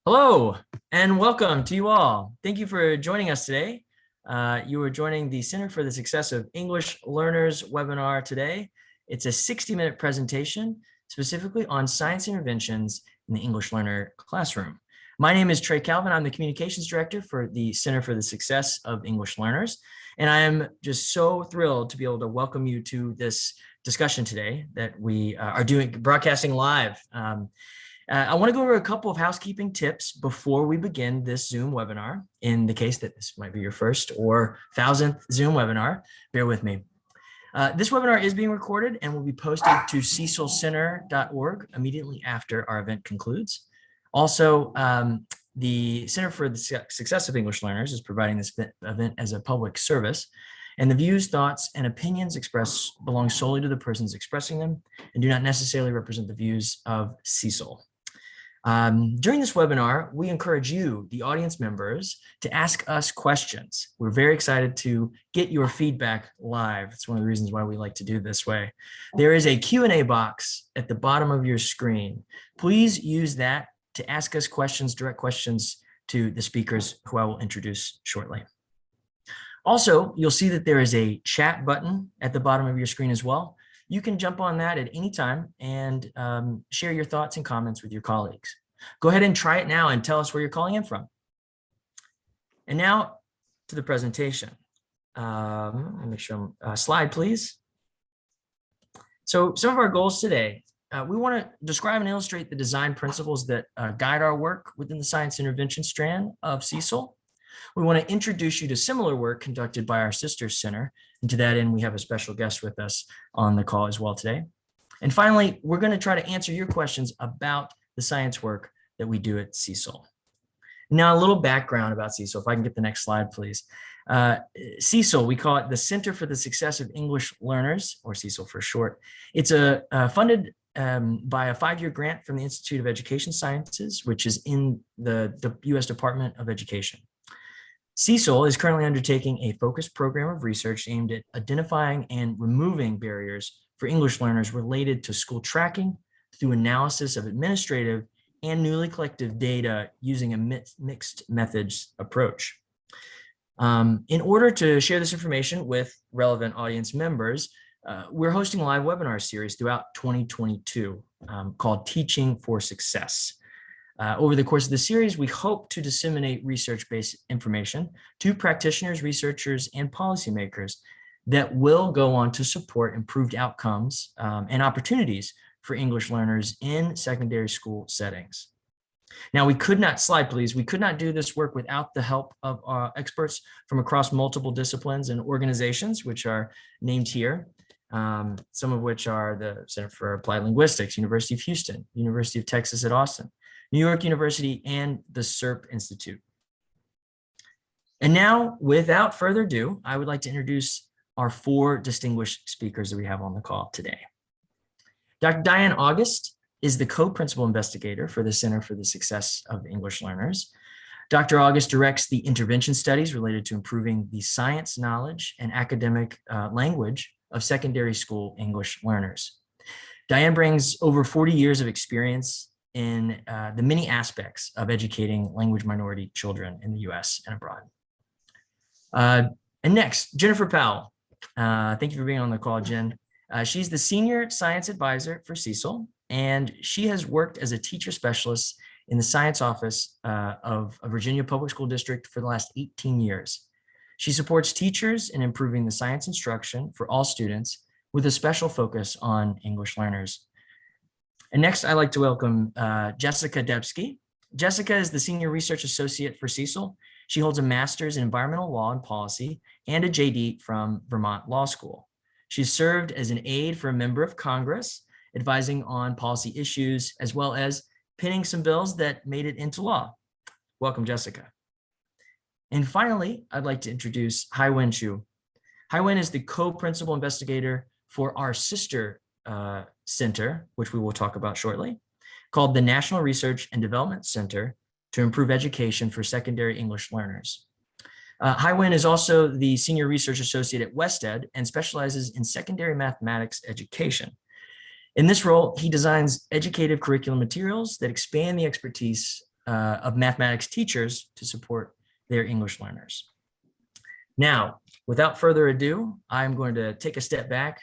Hello and welcome to you all. Thank you for joining us today. You are joining the Center for the Success of English Learners webinar today. It's a 60-minute presentation specifically on science interventions in the English learner classroom. My name is Trey Calvin. I'm the Communications Director for the Center for the Success of English Learners. And I am just so thrilled to be able to welcome you to this discussion today that we are broadcasting live. I want to go over a couple of housekeeping tips before we begin this Zoom webinar. In the case that this might be your first or 1000th Zoom webinar, bear with me. This webinar is being recorded and will be posted to cecilcenter.org immediately after our event concludes. Also, the Center for the Success of English Learners is providing this event as a public service, and the views, thoughts, and opinions expressed belong solely to the persons expressing them and do not necessarily represent the views of Cecil. During this webinar, we encourage you, the audience members, to ask us questions. We're very excited to get your feedback live. It's one of the reasons why we like to do this way. There is a Q&A box at the bottom of your screen. Please use that to ask us questions, direct questions to the speakers who I will introduce shortly. Also, you'll see that there is a chat button at the bottom of your screen as well. You can jump on that at any time and share your thoughts and comments with your colleagues. Go ahead and try it now and tell us where you're calling in from. And now to the presentation. Let me make sure, slide please. So some of our goals today, we want to describe and illustrate the design principles that guide our work within the science intervention strand of Cecil. We want to introduce you to similar work conducted by our sister center. And to that end, we have a special guest with us on the call as well today. And finally, we're going to try to answer your questions about the science work that we do at Cecil. Now, a little background about Cecil, if I can get the next slide, please. Cecil, we call it the Center for the Success of English Learners, or Cecil for short. It's funded by a 5-year grant from the Institute of Education Sciences, which is in the U.S. Department of Education. Cecil is currently undertaking a focused program of research aimed at identifying and removing barriers for English learners related to school tracking through analysis of administrative and newly collected data using a mixed methods approach. In order to share this information with relevant audience members, we're hosting a live webinar series throughout 2022 called Teaching for Success. Over the course of the series, we hope to disseminate research-based information to practitioners, researchers, and policymakers that will go on to support improved outcomes and opportunities for English learners in secondary school settings. Now, we could not do this work without the help of experts from across multiple disciplines and organizations, which are named here, some of which are the Center for Applied Linguistics, University of Houston, University of Texas at Austin, New York University, and the SERP Institute. And now, without further ado, I would like to introduce our 4 distinguished speakers that we have on the call today. Dr. Diane August is the co-principal investigator for the Center for the Success of English Learners. Dr. August directs the intervention studies related to improving the science knowledge and academic language of secondary school English learners. Diane brings over 40 years of experience in the many aspects of educating language minority children in the US and abroad. And next, Jennifer Powell. Thank you for being on the call, Jen. She's the Senior Science Advisor for Cecil, and she has worked as a teacher specialist in the Science Office of Virginia Public School District for the last 18 years. She supports teachers in improving the science instruction for all students with a special focus on English learners. And next, I'd like to welcome Jessica Debsky. Jessica is the Senior Research Associate for Cecil. She holds a Master's in Environmental Law and Policy and a JD from Vermont Law School. She's served as an aide for a member of Congress, advising on policy issues, as well as penning some bills that made it into law. Welcome, Jessica. And finally, I'd like to introduce Hai-Wen Chu. Hai-Wen is the co-principal investigator for our sister center, which we will talk about shortly, called the National Research and Development Center to Improve Education for Secondary English Learners. Hai-Wen is also the Senior Research Associate at WestEd and specializes in secondary mathematics education. In this role, he designs educative curriculum materials that expand the expertise of mathematics teachers to support their English learners. Now, without further ado, I'm going to take a step back,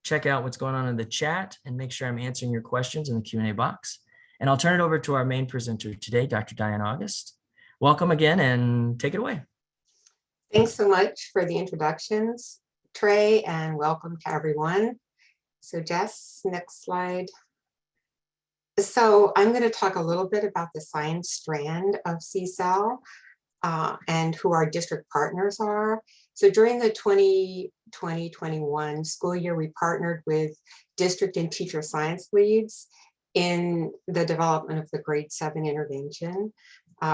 check out what's going on in the chat, and make sure I'm answering your questions in the Q&A box. And I'll turn it over to our main presenter today, Dr. Diane August. Welcome again, and take it away. Thanks so much for the introductions, Trey, and welcome to everyone. So Jess, next slide. So I'm going to talk a little bit about the science strand of CSAL and who our district partners are. So during the 2020-21 school year, we partnered with district and teacher science leads in the development of the grade 7 intervention.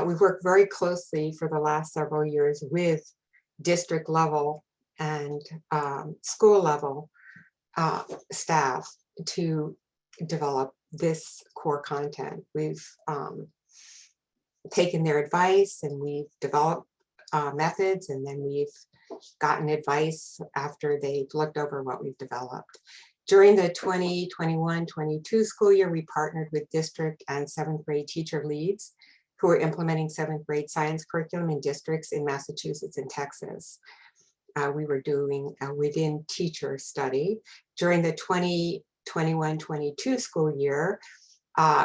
We've worked very closely for the last several years with district level and school level staff to develop this core content. We've taken their advice and we've developed methods, and then we've gotten advice after they've looked over what we've developed. During the 2021-22 school year, we partnered with district and 7th grade teacher leads who are implementing 7th grade science curriculum in districts in Massachusetts and Texas. We were doing a within teacher study. During the 2021-22 school year,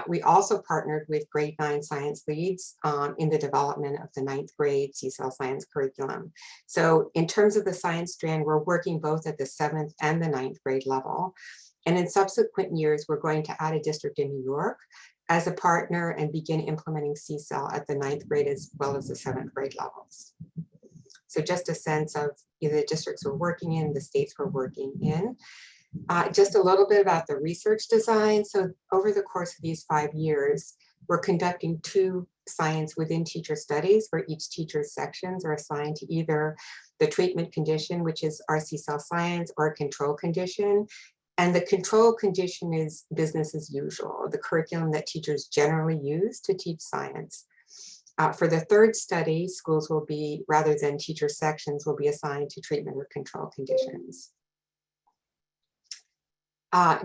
we also partnered with grade 9 science leads in the development of the 9th grade CSAL science curriculum. So in terms of the science strand, we're working both at the 7th and the 9th grade level. And in subsequent years, we're going to add a district in New York as a partner and begin implementing CSAL at the 9th grade as well as the 7th grade levels. So just a sense of the districts we're working in, the states we're working in. Just a little bit about the research design. So over the course of these 5 years, we're conducting 2 science within teacher studies where each teacher's sections are assigned to either the treatment condition, which is our CSAL science, or a control condition. And the control condition is business as usual, the curriculum that teachers generally use to teach science. For the 3rd study, schools will be, rather than teacher sections, will be assigned to treatment or control conditions.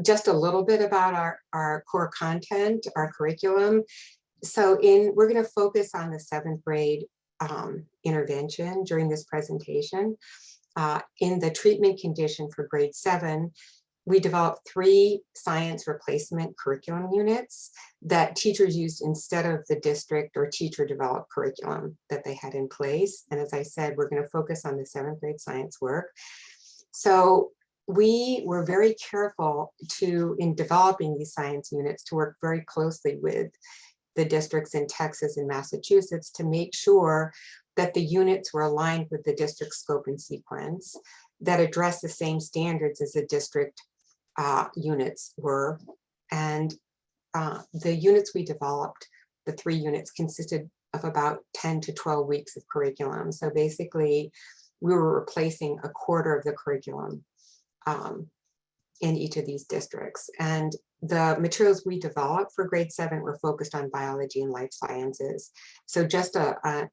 Just a little bit about our core content, our curriculum. So we're going to focus on the 7th grade intervention during this presentation. In the treatment condition for grade 7, we developed 3 science replacement curriculum units that teachers used instead of the district or teacher developed curriculum that they had in place. And as I said, we're going to focus on the 7th grade science work. So we were very careful in developing these science units to work very closely with the districts in Texas and Massachusetts to make sure that the units were aligned with the district scope and sequence, that address the same standards as the district units were. And the units we developed, the 3 units, consisted of about 10 to 12 weeks of curriculum. So basically, we were replacing a quarter of the curriculum in each of these districts. And the materials we developed for grade 7 were focused on biology and life sciences. So just a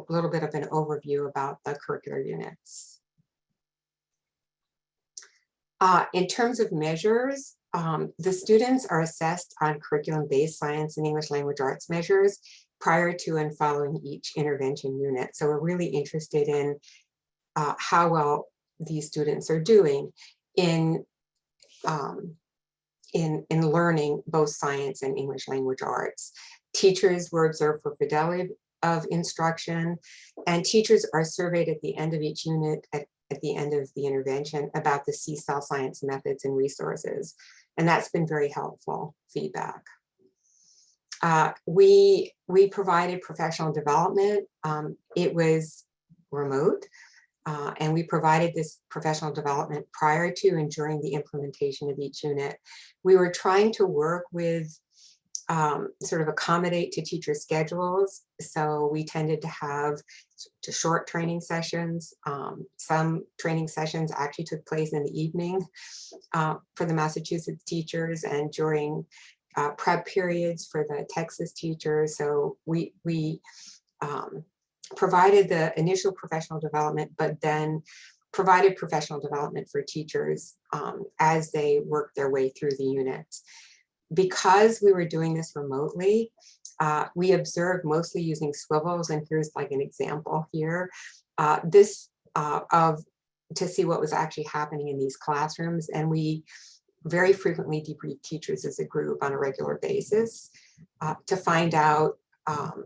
little bit of an overview about the curricular units. In terms of measures, the students are assessed on curriculum-based science and English language arts measures prior to and following each intervention unit. So we're really interested in how well these students are doing in learning both science and English language arts. Teachers were observed for fidelity of instruction, and teachers are surveyed at the end of each unit at the end of the intervention about the CSAL science methods and resources. And that's been very helpful feedback. We provided professional development. It was remote. And we provided this professional development prior to and during the implementation of each unit. We were trying to work with sort of accommodate to teacher schedules. So we tended to have short training sessions. Some training sessions actually took place in the evening for the Massachusetts teachers and during prep periods for the Texas teachers. So we provided the initial professional development, but then provided professional development for teachers as they worked their way through the units. Because we were doing this remotely, We observed mostly using swivels, and here's like an example here. This to see what was actually happening in these classrooms, and we very frequently debrief teachers as a group on a regular basis to find out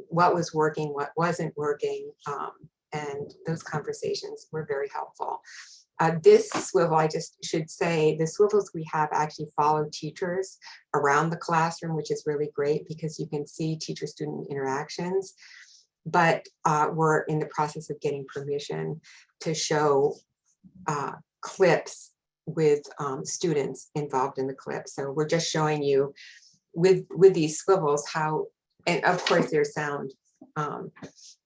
what was working, what wasn't working, and those conversations were very helpful. This swivel, I just should say, the swivels we have actually follow teachers around the classroom, which is really great because you can see teacher-student interactions. But we're in the process of getting permission to show clips with students involved in the clip. So we're just showing you with these swivels how, and of course there's sound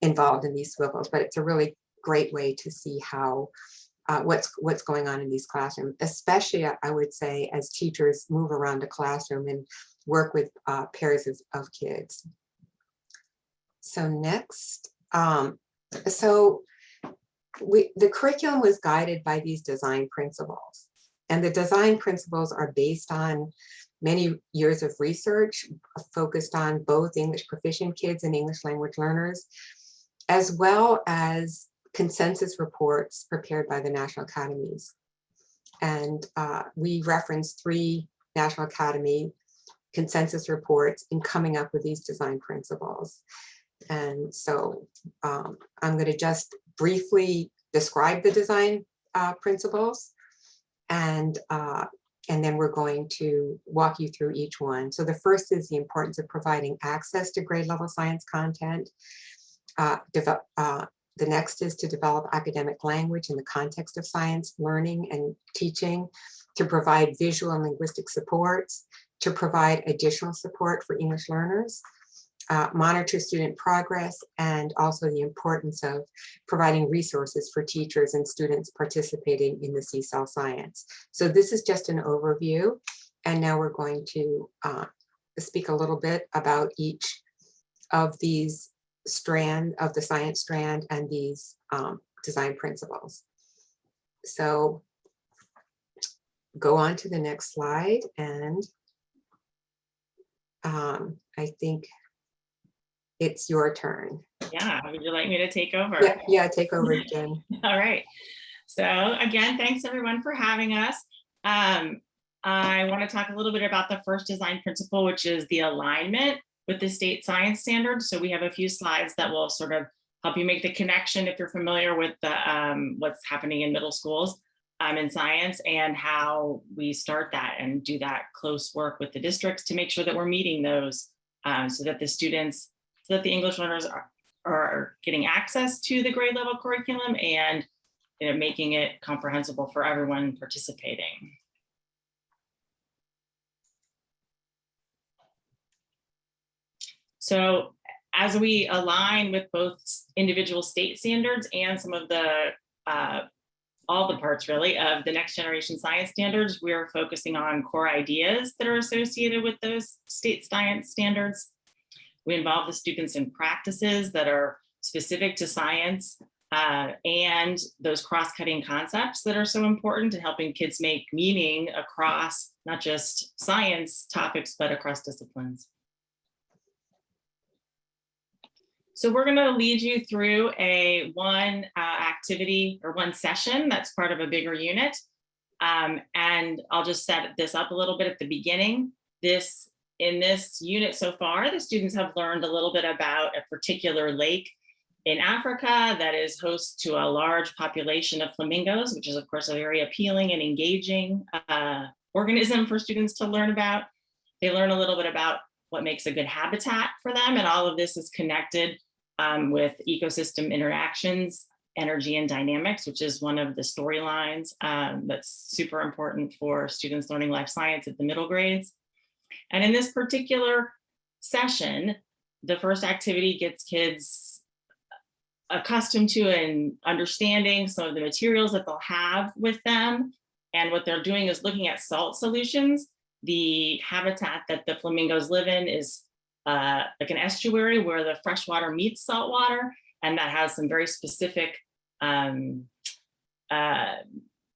involved in these swivels, but it's a really great way to see how what's going on in these classrooms, especially I would say as teachers move around the classroom and work with pairs of kids. So next, the curriculum was guided by these design principles, and the design principles are based on many years of research focused on both English proficient kids and English language learners, as well as consensus reports prepared by the National Academies. And we referenced 3 National Academy consensus reports in coming up with these design principles. And so I'm going to just briefly describe the design principles, and then we're going to walk you through each one. So the first is the importance of providing access to grade level science content. The next is to develop academic language in the context of science learning and teaching, to provide visual and linguistic supports, to provide additional support for English learners, monitor student progress, and also the importance of providing resources for teachers and students participating in the C-cell science. So this is just an overview, and now we're going to speak a little bit about each of these strand of the science strand and these design principles. So go on to the next slide, and I think it's your turn. Yeah, would you like me to take over? Yeah, take over, Jen. All right. So again, thanks everyone for having us. I want to talk a little bit about the first design principle, which is the alignment with the state science standards. So we have a few slides that will sort of help you make the connection if you're familiar with the what's happening in middle schools in science, and how we start that and do that close work with the districts to make sure that we're meeting those so that the English learners are getting access to the grade level curriculum and making it comprehensible for everyone participating. So as we align with both individual state standards and some of the, all the parts really of the next generation science standards, we are focusing on core ideas that are associated with those state science standards. We involve the students in practices that are specific to science and those cross-cutting concepts that are so important to helping kids make meaning across not just science topics, but across disciplines. So we're going to lead you through one activity or one session that's part of a bigger unit. And I'll just set this up a little bit at the beginning. In this unit so far, the students have learned a little bit about a particular lake in Africa that is host to a large population of flamingos, which is of course a very appealing and engaging organism for students to learn about. They learn a little bit about what makes a good habitat for them, and all of this is connected with ecosystem interactions, energy and dynamics, which is one of the storylines that's super important for students learning life science at the middle grades. And in this particular session, the first activity gets kids accustomed to and understanding some of the materials that they'll have with them. And what they're doing is looking at salt solutions. The habitat that the flamingos live in is like an estuary where the fresh water meets salt water, and that has some very specific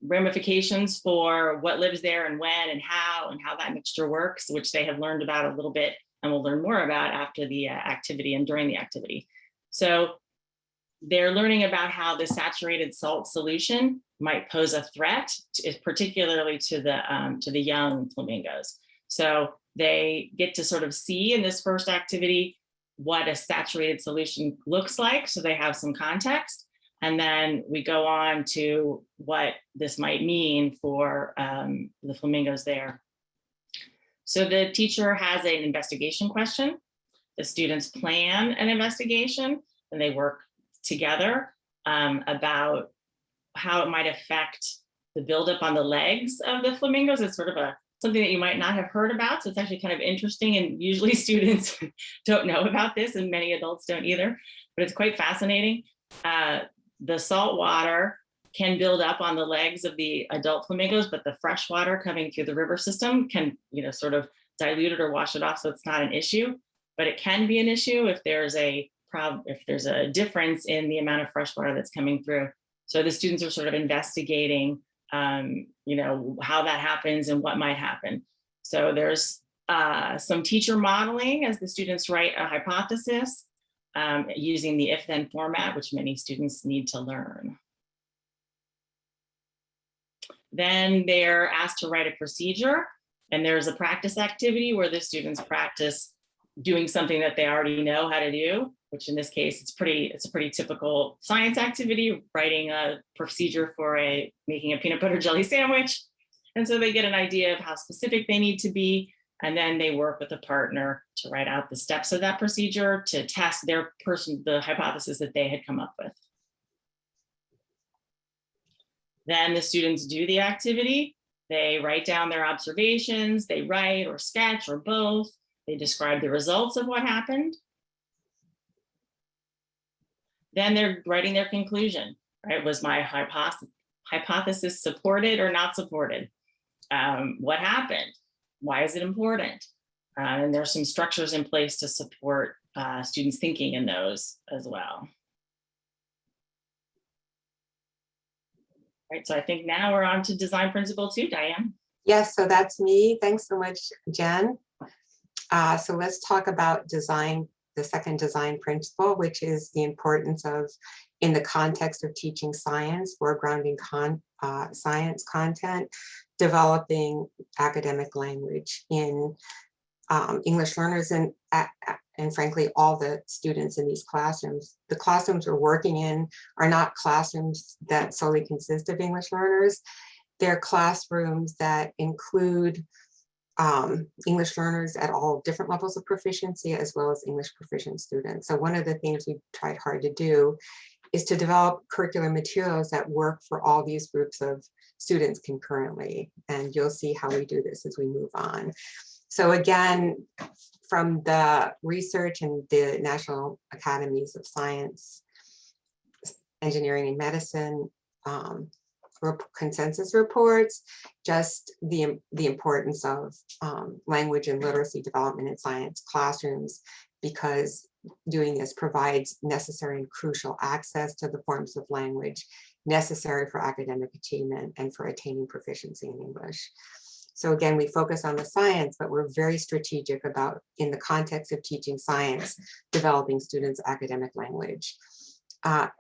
ramifications for what lives there and when and how that mixture works, which they have learned about a little bit and we'll learn more about after the activity and during the activity. So they're learning about how the saturated salt solution might pose a threat, particularly to the young flamingos. So they get to sort of see in this first activity what a saturated solution looks like, so they have some context. And then we go on to what this might mean for the flamingos there. So the teacher has an investigation question. The students plan an investigation, and they work together about how it might affect the buildup on the legs of the flamingos. It's sort of something that you might not have heard about. So it's actually kind of interesting, and usually students don't know about this, and many adults don't either, but it's quite fascinating. The salt water can build up on the legs of the adult flamingos, but the fresh water coming through the river system can, sort of dilute it or wash it off, so it's not an issue. But it can be an issue if there's a difference in the amount of fresh water that's coming through. So the students are sort of investigating, how that happens and what might happen. So there's some teacher modeling as the students write a hypothesis using the if-then format, which many students need to learn. Then they're asked to write a procedure, and there's a practice activity where the students practice doing something that they already know how to do, which in this case, it's a pretty typical science activity, writing a procedure for making a peanut butter jelly sandwich. And so they get an idea of how specific they need to be, and then they work with a partner to write out the steps of that procedure to test the hypothesis that they had come up with. Then the students do the activity. They write down their observations, they write or sketch or both. They describe the results of what happened. Then they're writing their conclusion, right? Was my hypothesis supported or not supported? What happened? Why is it important? And there's some structures in place to support students thinking in those as well. Right, so I think now we're on to design principle 2, Diane. Yes, so that's me. Thanks so much, Jen. So let's talk about design, the second design principle, which is the importance of, in the context of teaching science, foregrounding science content, developing academic language in English learners and frankly, all the students in these classrooms. The classrooms we're working in are not classrooms that solely consist of English learners. They're classrooms that include English learners at all different levels of proficiency, as well as English proficient students. So one of the things we've tried hard to do is to develop curricular materials that work for all these groups of students concurrently. And you'll see how we do this as we move on. So again, from the research and the National Academies of Science, Engineering and Medicine consensus reports, just the importance of language and literacy development in science classrooms, because doing this provides necessary and crucial access to the forms of language necessary for academic achievement and for attaining proficiency in English. So again, we focus on the science, but we're very strategic about, in the context of teaching science, developing students' academic language.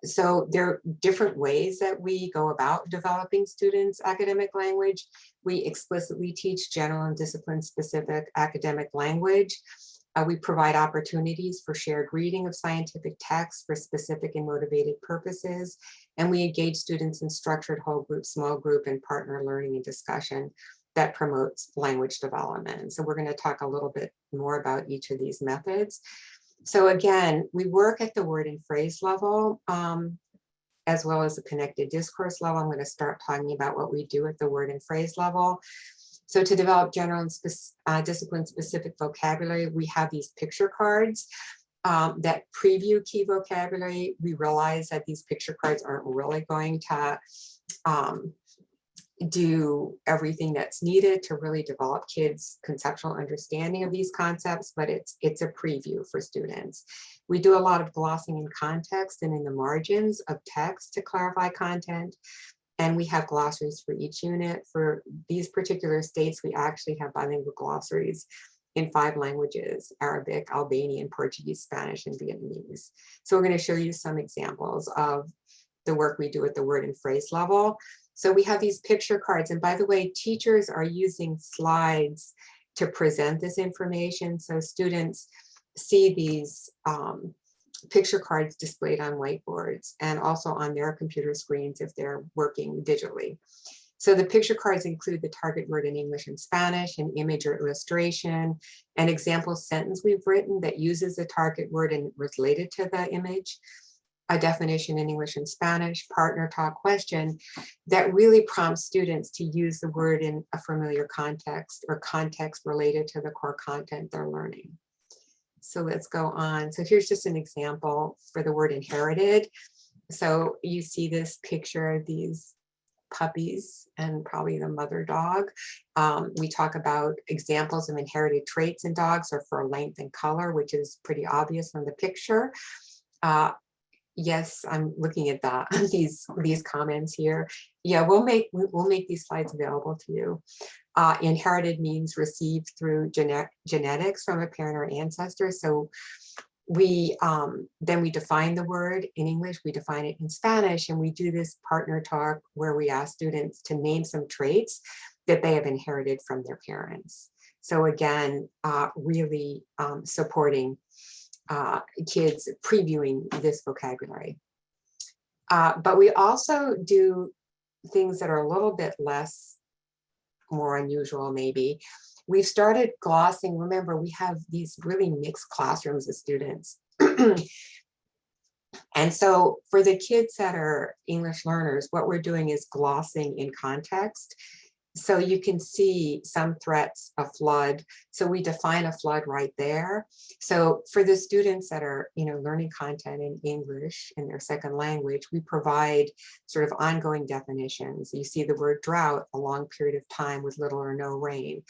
So there are different ways that we go about developing students' academic language. We explicitly teach general and discipline-specific academic language. We provide opportunities for shared reading of scientific texts for specific and motivated purposes. And we engage students in structured whole group, small group, and partner learning and discussion that promotes language development. So we're going to talk a little bit more about each of these methods. So again, we work at the word and phrase level, as well as the connected discourse level. I'm going to start talking about what we do at the word and phrase level. So to develop general and discipline-specific vocabulary, we have these picture cards that preview key vocabulary. We realize that these picture cards aren't really going to do everything that's needed to really develop kids' conceptual understanding of these concepts, but it's a preview for students. We do a lot of glossing in context and in the margins of text to clarify content. And we have glossaries for each unit. For these particular states, we actually have bilingual glossaries in 5 languages: Arabic, Albanian, Portuguese, Spanish, and Vietnamese. So we're going to show you some examples of the work we do at the word and phrase level. So we have these picture cards. And by the way, teachers are using slides to present this information. So students see these picture cards displayed on whiteboards and also on their computer screens if they're working digitally. So the picture cards include the target word in English and Spanish, an image or illustration, an example sentence we've written that uses the target word and related to the image, a definition in English and Spanish, partner talk question that really prompts students to use the word in a familiar context or context related to the core content they're learning. So let's go on. So here's just an example for the word inherited. So you see this picture of these puppies and probably the mother dog. We talk about examples of inherited traits in dogs or for length and color, which is pretty obvious from the picture. Yes, I'm looking at that, these comments here. Yeah, we'll make these slides available to you. Inherited means received through genetics from a parent or ancestor. So then we define the word in English, we define it in Spanish, and we do this partner talk where we ask students to name some traits that they have inherited from their parents. So again, really supporting kids previewing this vocabulary. But we also do things that are a little bit more unusual maybe. We've started glossing. Remember, we have these really mixed classrooms of students. And so for the kids that are English learners, what we're doing is glossing in context. So you can see some threats, a flood. So we define a flood right there. So for the students that are, learning content in English in their second language, we provide sort of ongoing definitions. You see the word drought, a long period of time with little or no rain.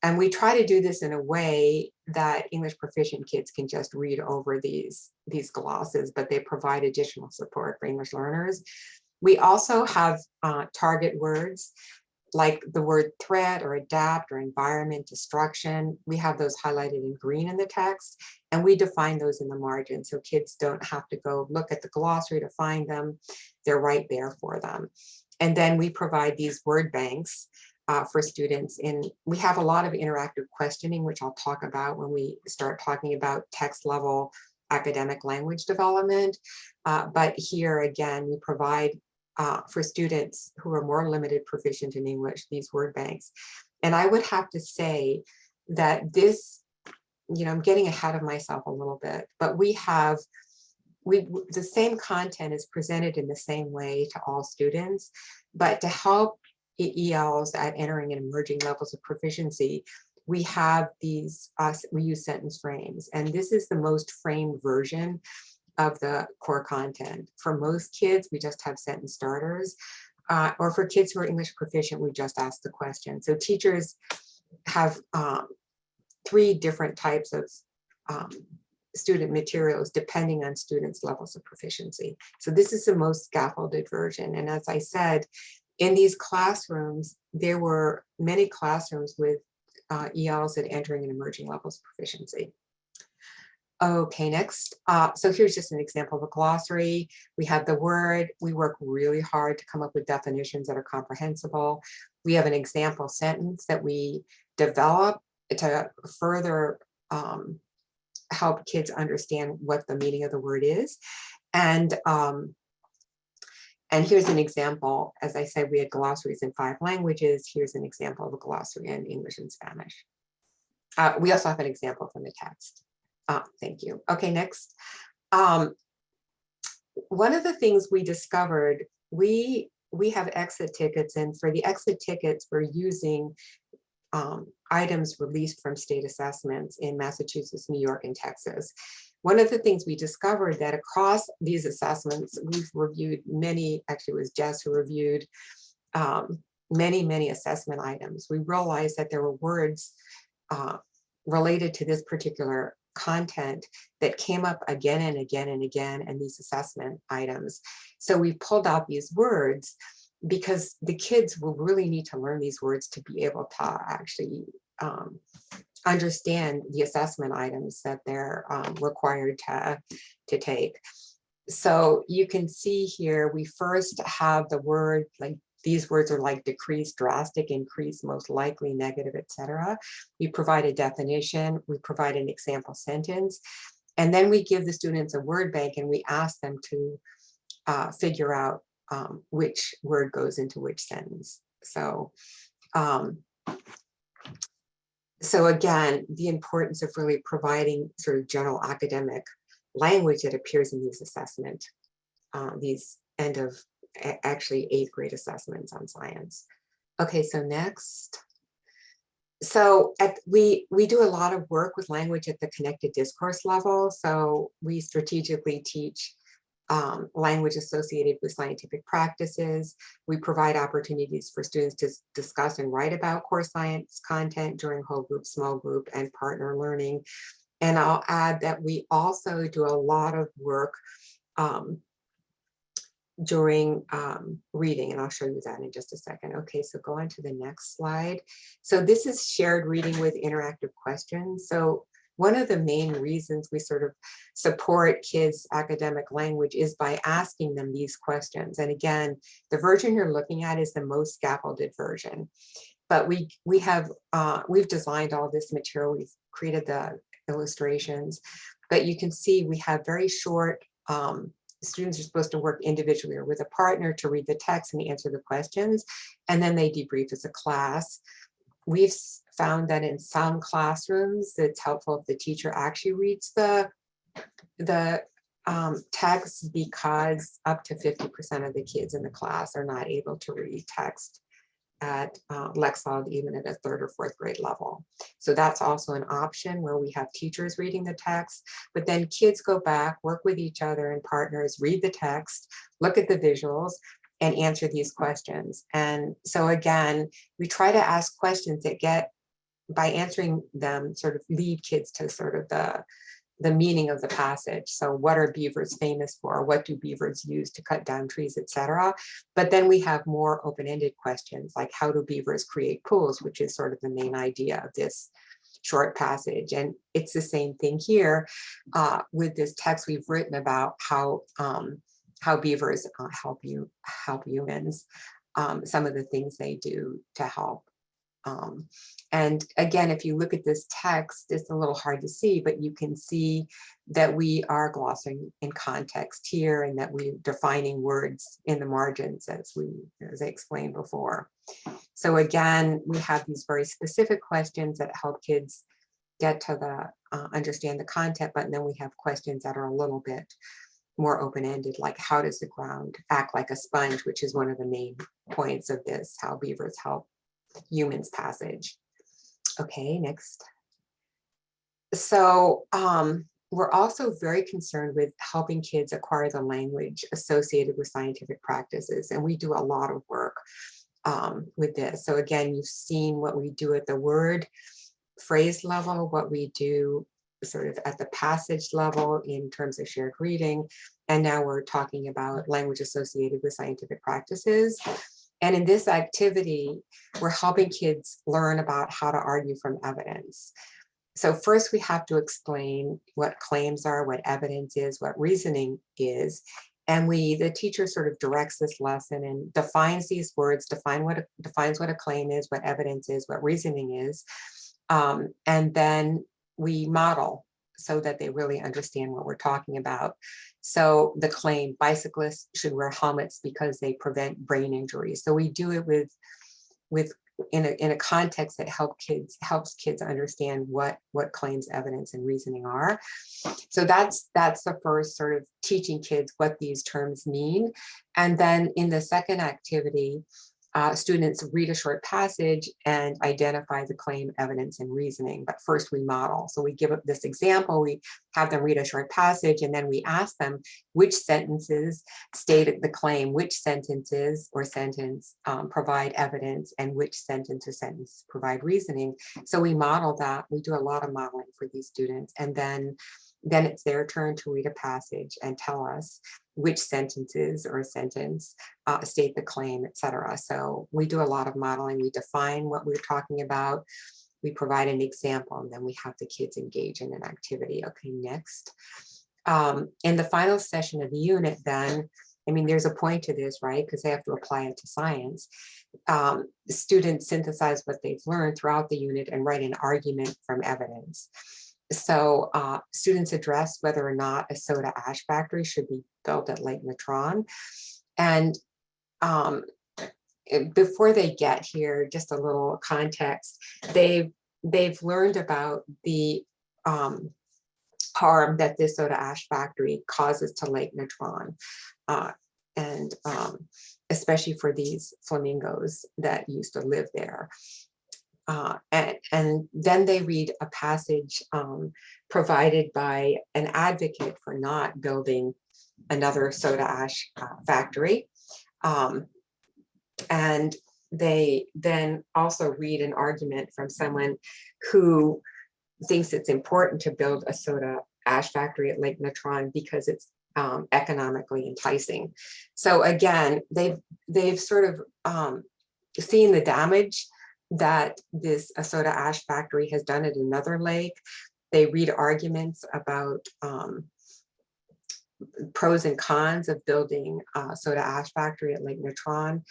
And we try to do this in a way that English proficient kids can just read over these glosses, but they provide additional support for English learners. We also have target words like the word threat or adapt or environment, destruction. We have those highlighted in green in the text, and we define those in the margin so kids don't have to go look at the glossary to find them. They're right there for them. And then we provide these word banks for students. And we have a lot of interactive questioning, which I'll talk about when we start talking about text level academic language development. But here again, we provide for students who are more limited proficient in English, these word banks. And I would have to say that this, I'm getting ahead of myself a little bit, but the same content is presented in the same way to all students, but to help ELs at entering and emerging levels of proficiency, we have we use sentence frames, and this is the most framed version of the core content. For most kids, we just have sentence starters, or for kids who are English proficient, we just ask the question. So teachers have 3 different types of student materials depending on students' levels of proficiency. So this is the most scaffolded version. And as I said, in these classrooms, there were many classrooms with ELs at entering and emerging levels of proficiency. Okay, next. So here's just an example of a glossary. We have the word. We work really hard to come up with definitions that are comprehensible. We have an example sentence that we develop to further help kids understand what the meaning of the word is. And here's an example. As I said, we had glossaries in 5 languages. Here's an example of a glossary in English and Spanish. We also have an example from the text. Thank you. Okay, next. One of the things we discovered, we have exit tickets, and for the exit tickets, we're using items released from state assessments in Massachusetts, New York, and Texas. One of the things we discovered that across these assessments, we've reviewed many, actually it was Jess who reviewed many assessment items. We realized that there were words related to this particular content that came up again and again and again in these assessment items. So we pulled out these words because the kids will really need to learn these words to be able to actually understand the assessment items that they're required to take. So you can see here, we first have the word, like these words are like decrease, drastic, increase, most likely, negative, etc. We provide a definition, we provide an example sentence, and then we give the students a word bank and we ask them to figure out which word goes into which sentence. So, so again, the importance of really providing sort of general academic language that appears in these assessment, these end of actually 8th grade assessments on science. Okay, so next. So we do a lot of work with language at the connected discourse level. So we strategically teach language associated with scientific practices. We provide opportunities for students to discuss and write about core science content during whole group, small group, and partner learning. And I'll add that we also do a lot of work during reading, and I'll show you that in just a second. Okay, so go on to the next slide. So this is shared reading with interactive questions. So one of the main reasons we sort of support kids' academic language is by asking them these questions. And again, the version you're looking at is the most scaffolded version. But we've designed all this material, we've created the illustrations, but you can see we have very short, students are supposed to work individually or with a partner to read the text and answer the questions, and then they debrief as a class. We've found that in some classrooms, it's helpful if the teacher actually reads the text, because up to 50% of the kids in the class are not able to read text at Lexall, even at a 3rd or 4th grade level. So that's also an option where we have teachers reading the text, but then kids go back, work with each other and partners, read the text, look at the visuals, and answer these questions. And so again, we try to ask questions that by answering them, sort of lead kids to sort of the meaning of the passage. So what are beavers famous for? What do beavers use to cut down trees, etc.? But then we have more open-ended questions like, how do beavers create pools, which is sort of the main idea of this short passage. And it's the same thing here with this text we've written about how beavers help humans, some of the things they do to help. And again, if you look at this text, it's a little hard to see, but you can see that we are glossing in context here and that we're defining words in the margins as I explained before. So again, we have these very specific questions that help kids get to understand the content, but then we have questions that are a little bit more open-ended, like how does the ground act like a sponge, which is one of the main points of this, how beavers help humans passage. Okay, next. So we're also very concerned with helping kids acquire the language associated with scientific practices, and we do a lot of work with this. So again, you've seen what we do at the word phrase level, what we do sort of at the passage level in terms of shared reading, and now we're talking about language associated with scientific practices. And in this activity, we're helping kids learn about how to argue from evidence. So first we have to explain what claims are, what evidence is, what reasoning is. And the teacher sort of directs this lesson and defines these words, defines what a claim is, what evidence is, what reasoning is. And then we model so that they really understand what we're talking about. So the claim, bicyclists should wear helmets because they prevent brain injuries. So we do it in a context that helps kids understand what claims, evidence, and reasoning are. So that's the first sort of teaching kids what these terms mean. And then in the second activity, students read a short passage and identify the claim, evidence, and reasoning. But first we model. So we give this example, we have them read a short passage, and then we ask them which sentences state the claim, which sentences or sentence provide evidence, and which sentence or sentence provide reasoning. So we model that. We do a lot of modeling for these students. And then it's their turn to read a passage and tell us which sentences or sentence state the claim, etc. So we do a lot of modeling. We define what we're talking about. we provide an example, and then we have the kids engage in an activity. Okay, next. In the final session of the unit, then, I mean, there's a point to this, right? Because they have to apply it to science. The students synthesize what they've learned throughout the unit and write an argument from evidence. So students address whether or not a soda ash factory should be built at Lake Natron. And before they get here, just a little context, they've learned about the harm that this soda ash factory causes to Lake Natron, and especially for these flamingos that used to live there. And then they read a passage provided by an advocate for not building another soda ash factory. And they then also read an argument from someone who thinks it's important to build a soda ash factory at Lake Natron because it's economically enticing. So again, they've sort of seen the damage that this soda ash factory has done at another lake. They read arguments about pros and cons of building a soda ash factory at Lake Natron,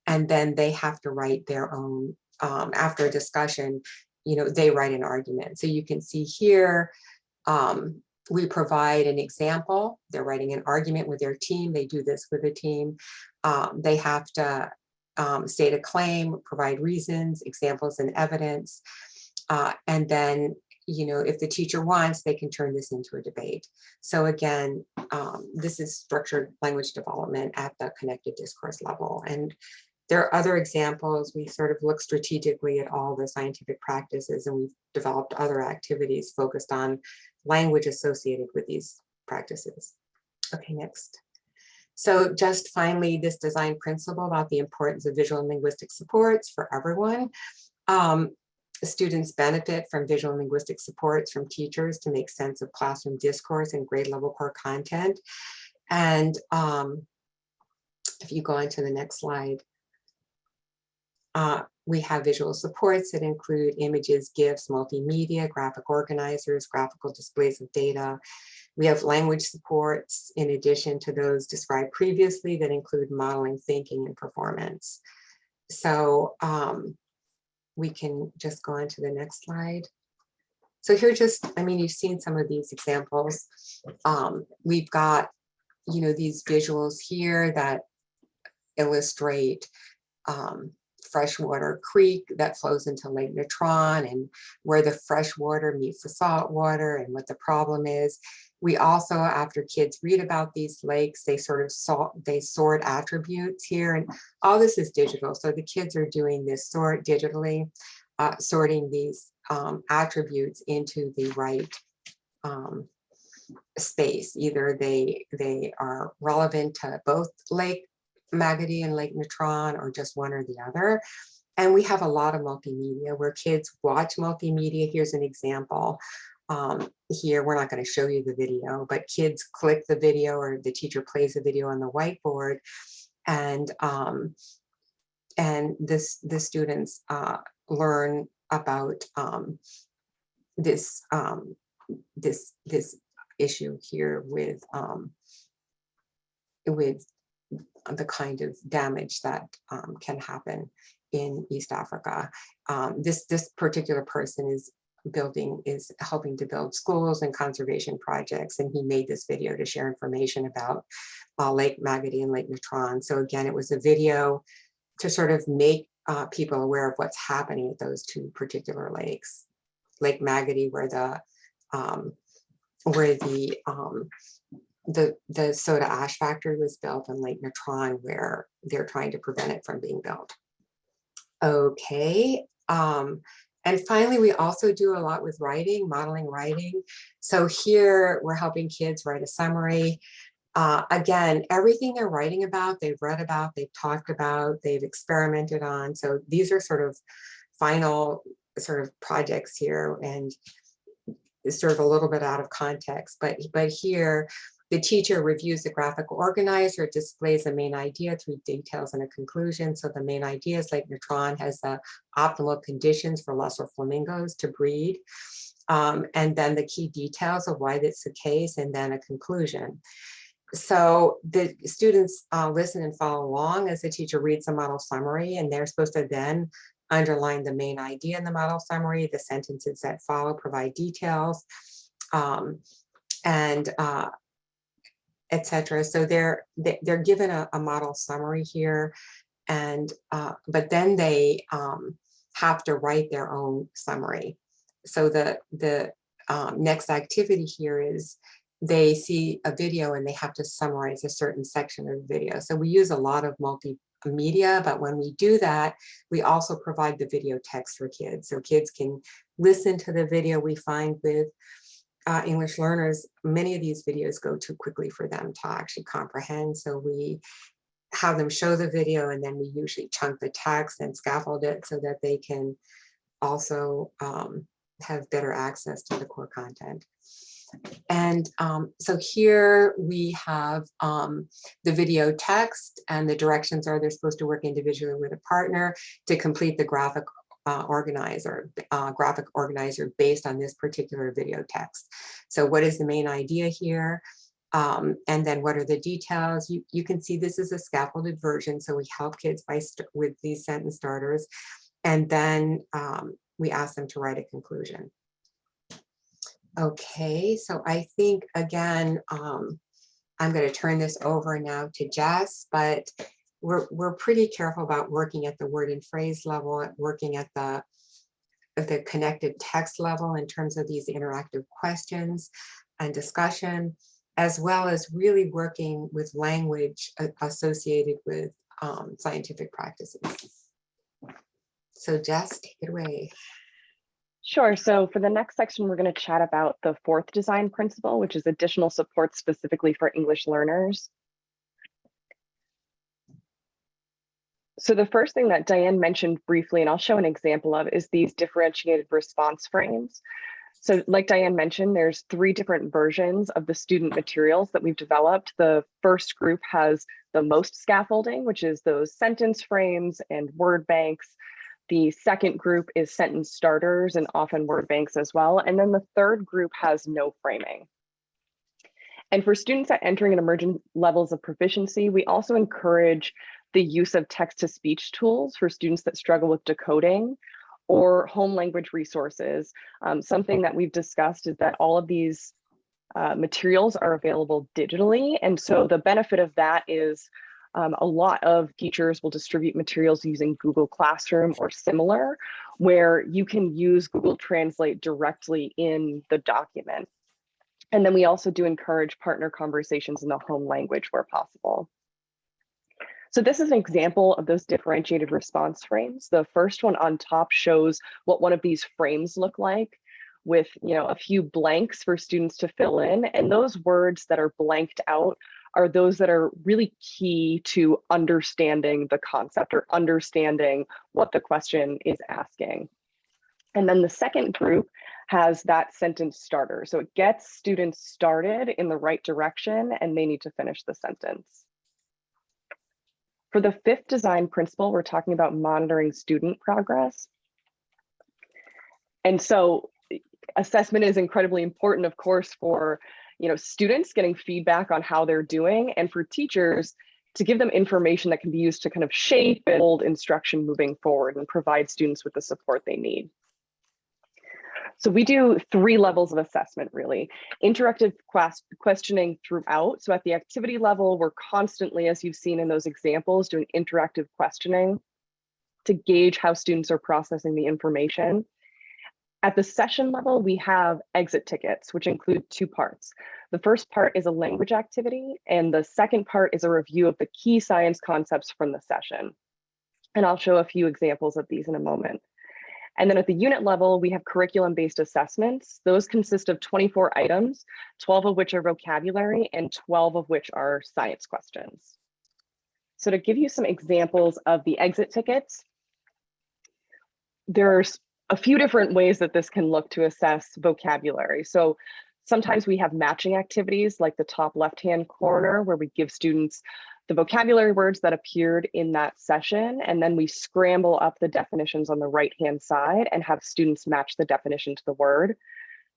and then they have to write their own, after a discussion, you know, they write an argument. So you can see here, we provide an example. They're writing an argument with their team. They do this with a team. They have to state a claim, provide reasons, examples, and evidence. And then, you know, if the teacher wants, they can turn this into a debate. So again, this is structured language development at the connected discourse level. And there are other examples. We sort of look strategically at all the scientific practices, and we've developed other activities focused on language associated with these practices. Okay, next. So just finally, this design principle about the importance of visual and linguistic supports for everyone. Students benefit from visual and linguistic supports from teachers to make sense of classroom discourse and grade level core content. And if you go on to the next slide, we have visual supports that include images, GIFs, multimedia, graphic organizers, graphical displays of data. We have language supports in addition to those described previously that include modeling, thinking, and performance. So we can just go on to the next slide. So here just, I mean, you've seen some of these examples. We've got, you know, these visuals here that illustrate freshwater creek that flows into Lake Natron and where the fresh water meets the salt water and what the problem is. We also, after kids read about these lakes, they sort of sort attributes here, and all this is digital. So the kids are doing this sort digitally, sorting these attributes into the right space. Either they are relevant to both Lake Magadi and Lake Natron, or just one or the other. And we have a lot of multimedia where kids watch multimedia. Here's an example. Here, we're not going to show you the video, but kids click the video, or the teacher plays the video on the whiteboard, and the students learn about this issue here with the kind of damage that can happen in East Africa. This particular person is helping to build schools and conservation projects, and he made this video to share information about Lake Magadi and Lake Natron. So again, it was a video to sort of make people aware of what's happening at those two particular lakes. Lake Magadi, where the soda ash factory was built, and Lake Natron, where they're trying to prevent it from being built. Okay. And finally, we also do a lot with writing, modeling writing. So here we're helping kids write a summary. Again, everything they're writing about, they've read about, they've talked about, they've experimented on. So these are sort of final sort of projects here, and it's sort of a little bit out of context, but here The teacher reviews the graphic organizer, displays the main idea through details and a conclusion. So the main idea is Lake Natron has the optimal conditions for lesser flamingos to breed. And then the key details of why that's the case, and then a conclusion. So the students listen and follow along as the teacher reads the model summary, and they're supposed to then underline the main idea in the model summary. The sentences that follow provide details, and etc. So they're given a model summary here, and but then they have to write their own summary. So the next activity here is they see a video and they have to summarize a certain section of the video. So we use a lot of multimedia, but when we do that, we also provide the video text for kids. So kids can listen to the video. We find with English learners, many of these videos go too quickly for them to actually comprehend. So we have them show the video, and then we usually chunk the text and scaffold it so that they can also have better access to the core content. And so here we have the video text, and the directions are they're supposed to work individually with a partner to complete the graphic organizer based on this particular video text. So what is the main idea here? And then what are the details? You can see this is a scaffolded version. So we help kids with these sentence starters. And then we ask them to write a conclusion. Okay, so I think, again, I'm going to turn this over now to Jess, but we're pretty careful about working at the word and phrase level, working at the connected text level in terms of these interactive questions and discussion, as well as really working with language associated with scientific practices. So Jess, take it away. Sure. So for the next section, we're going to chat about the fourth design principle, which is additional support specifically for English learners. So the first thing that Diane mentioned briefly, and I'll show an example of, is these differentiated response frames. So like Diane mentioned, there's 3 different versions of the student materials that we've developed. The first group has the most scaffolding, which is those sentence frames and word banks. The second group is sentence starters and often word banks as well. And then the third group has no framing. And for students at entering and emerging levels of proficiency, we also encourage the use of text-to-speech tools for students that struggle with decoding or home language resources. Something that we've discussed is that all of these materials are available digitally. And so the benefit of that is a lot of teachers will distribute materials using Google Classroom or similar, where you can use Google Translate directly in the document. And then we also do encourage partner conversations in the home language where possible. So this is an example of those differentiated response frames. The first one on top shows what one of these frames look like, with a few blanks for students to fill in. And those words that are blanked out are those that are really key to understanding the concept or understanding what the question is asking. And then the second group has that sentence starter. So it gets students started in the right direction and they need to finish the sentence. For the fifth design principle, we're talking about monitoring student progress. And so assessment is incredibly important, of course, for students getting feedback on how they're doing, and for teachers to give them information that can be used to kind of shape and mold instruction moving forward and provide students with the support they need. So we do 3 levels of assessment, really. Interactive questioning throughout. So at the activity level, we're constantly, as you've seen in those examples, doing interactive questioning to gauge how students are processing the information. At the session level, we have exit tickets, which include 2 parts. The first part is a language activity, and the second part is a review of the key science concepts from the session. And I'll show a few examples of these in a moment. And then at the unit level, we have curriculum-based assessments. Those consist of 24 items, 12 of which are vocabulary and 12 of which are science questions. So to give you some examples of the exit tickets, there's a few different ways that this can look to assess vocabulary. So Sometimes we have matching activities like the top left-hand corner where we give students the vocabulary words that appeared in that session, and then we scramble up the definitions on the right-hand side and have students match the definition to the word.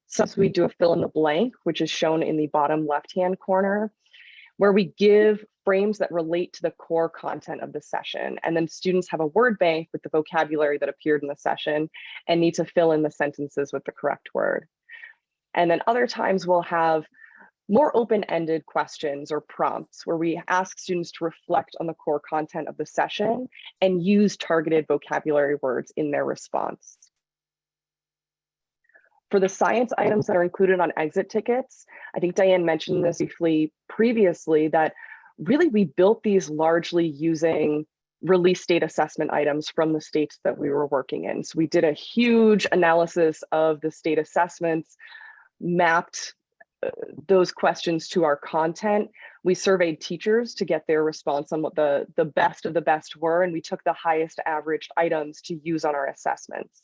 Sometimes we do a fill in the blank, which is shown in the bottom left-hand corner, where we give frames that relate to the core content of the session. And then students have a word bank with the vocabulary that appeared in the session and need to fill in the sentences with the correct word. And then other times we'll have more open-ended questions or prompts where we ask students to reflect on the core content of the session and use targeted vocabulary words in their response. For the science items that are included on exit tickets, I think Diane mentioned this briefly previously, that really we built these largely using release state assessment items from the states that we were working in. So we did a huge analysis of the state assessments, mapped those questions to our content. We surveyed teachers to get their response on what the best of the best were, and we took the highest averaged items to use on our assessments.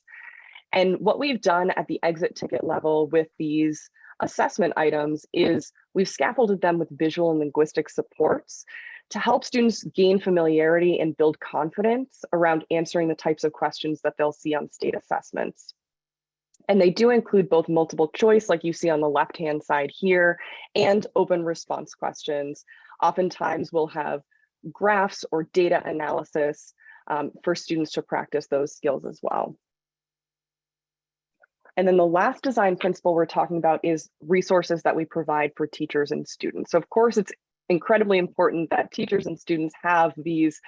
And what we've done at the exit ticket level with these assessment items is we've scaffolded them with visual and linguistic supports to help students gain familiarity and build confidence around answering the types of questions that they'll see on state assessments. And they do include both multiple choice, like you see on the left-hand side here, and open response questions. Oftentimes we'll have graphs or data analysis for students to practice those skills as well. And then the last design principle we're talking about is resources that we provide for teachers and students. So of course, it's incredibly important that teachers and students have these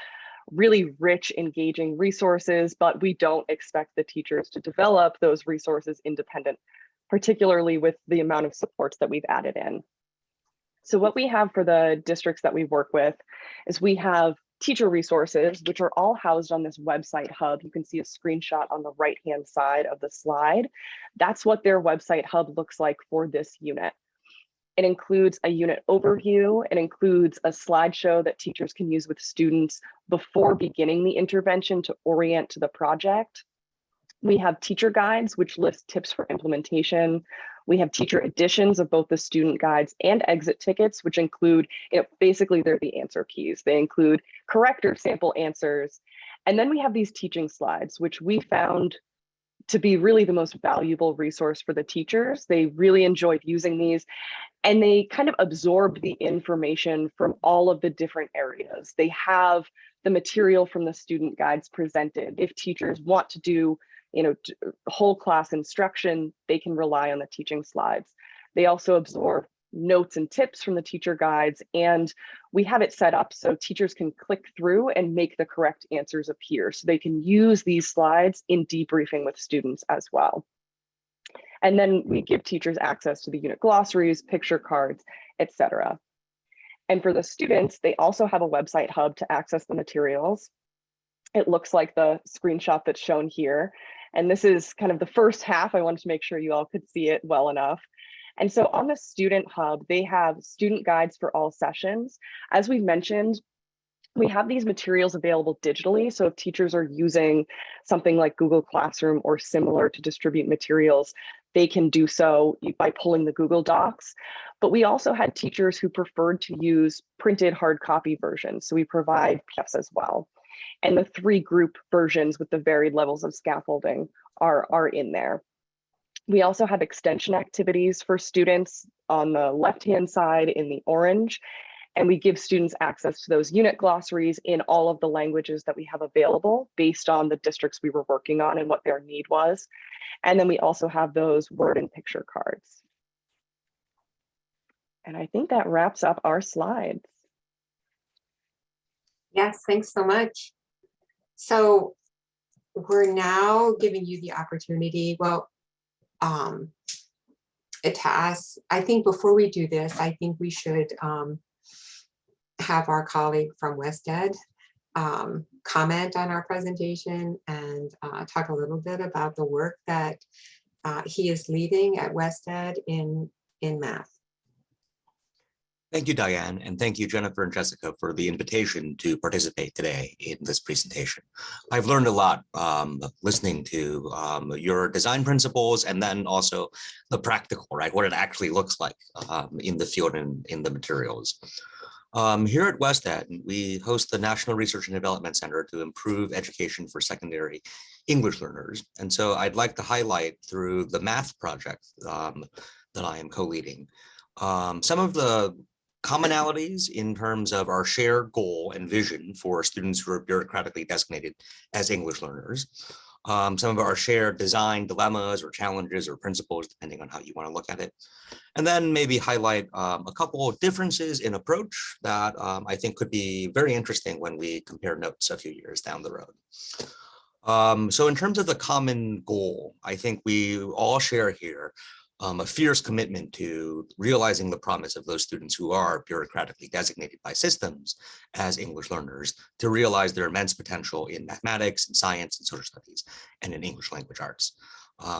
really rich, engaging resources, but we don't expect the teachers to develop those resources independent, particularly with the amount of supports that we've added in. So what we have for the districts that we work with is we have teacher resources, which are all housed on this website hub. You can see a screenshot on the right-hand side of the slide. That's what their website hub looks like for this unit. It includes a unit overview. It includes a slideshow that teachers can use with students before beginning the intervention to orient to the project. We have teacher guides, which list tips for implementation. We have teacher editions of both the student guides and exit tickets, which include, basically they're the answer keys. They include correct or sample answers. And then we have these teaching slides, which we found to be really the most valuable resource for the teachers. They really enjoyed using these, and they kind of absorb the information from all of the different areas. They have the material from the student guides presented. If teachers want to do whole class instruction, they can rely on the teaching slides. They also absorb notes and tips from the teacher guides, and we have it set up so teachers can click through and make the correct answers appear. So they can use these slides in debriefing with students as well. And then we give teachers access to the unit glossaries, picture cards, etc. And for the students, they also have a website hub to access the materials. It looks like the screenshot that's shown here. And this is kind of the first half. I wanted to make sure you all could see it well enough. And so on the student hub, they have student guides for all sessions. As we mentioned, we have these materials available digitally. So if teachers are using something like Google Classroom or similar to distribute materials, they can do so by pulling the Google Docs. But we also had teachers who preferred to use printed hard copy versions. So we provide PDFs as well. And the 3 group versions with the varied levels of scaffolding are in there. We also have extension activities for students on the left-hand side in the orange, and we give students access to those unit glossaries in all of the languages that we have available based on the districts we were working on and what their need was. And then we also have those word and picture cards. And I think that wraps up our slides. Yes, thanks so much. So we're now giving you the opportunity, a task. I think before we do this, I think we should have our colleague from WestEd comment on our presentation and talk a little bit about the work that he is leading at WestEd in math. Thank you, Diane, and thank you, Jennifer and Jessica, for the invitation to participate today in this presentation. I've learned a lot listening to your design principles and then also the practical, right, what it actually looks like in the field and in the materials. Here at WestEd, we host the National Research and Development Center to improve education for secondary English learners. And so I'd like to highlight through the math project that I am co-leading some of the commonalities in terms of our shared goal and vision for students who are bureaucratically designated as English learners. Some of our shared design dilemmas or challenges or principles, depending on how you want to look at it. And then maybe highlight a couple of differences in approach that I think could be very interesting when we compare notes a few years down the road. So in terms of the common goal, I think we all share here a fierce commitment to realizing the promise of those students who are bureaucratically designated by systems as English learners to realize their immense potential in mathematics and science and social studies and in English language arts.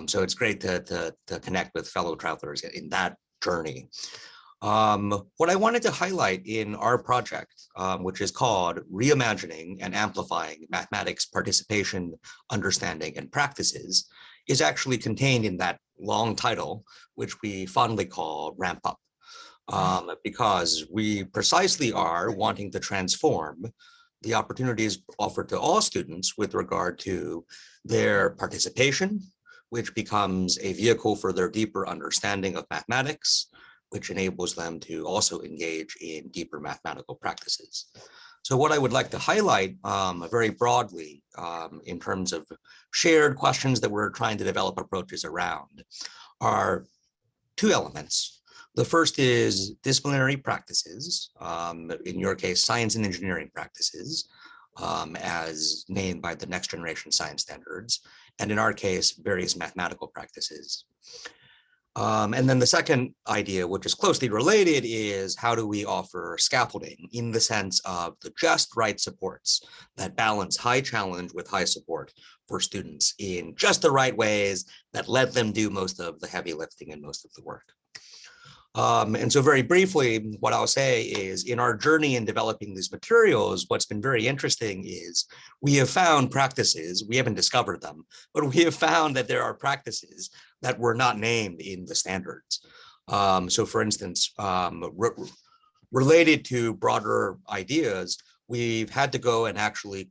So it's great to connect with fellow travelers in that journey. What I wanted to highlight in our project, which is called Reimagining and Amplifying Mathematics Participation, Understanding, and Practices, is actually contained in that long title, which we fondly call Ramp Up, because we precisely are wanting to transform the opportunities offered to all students with regard to their participation, which becomes a vehicle for their deeper understanding of mathematics, which enables them to also engage in deeper mathematical practices. So what I would like to highlight very broadly in terms of shared questions that we're trying to develop approaches around are two elements. The first is disciplinary practices, in your case, science and engineering practices, as named by the next generation science standards, and in our case, various mathematical practices. And then the second idea, which is closely related, is how do we offer scaffolding in the sense of the just right supports that balance high challenge with high support for students in just the right ways that let them do most of the heavy lifting and most of the work. And so very briefly, what I'll say is in our journey in developing these materials, what's been very interesting is we have found practices, we haven't discovered them, but we have found that there are practices that were not named in the standards. So for instance, related to broader ideas, we've had to go and actually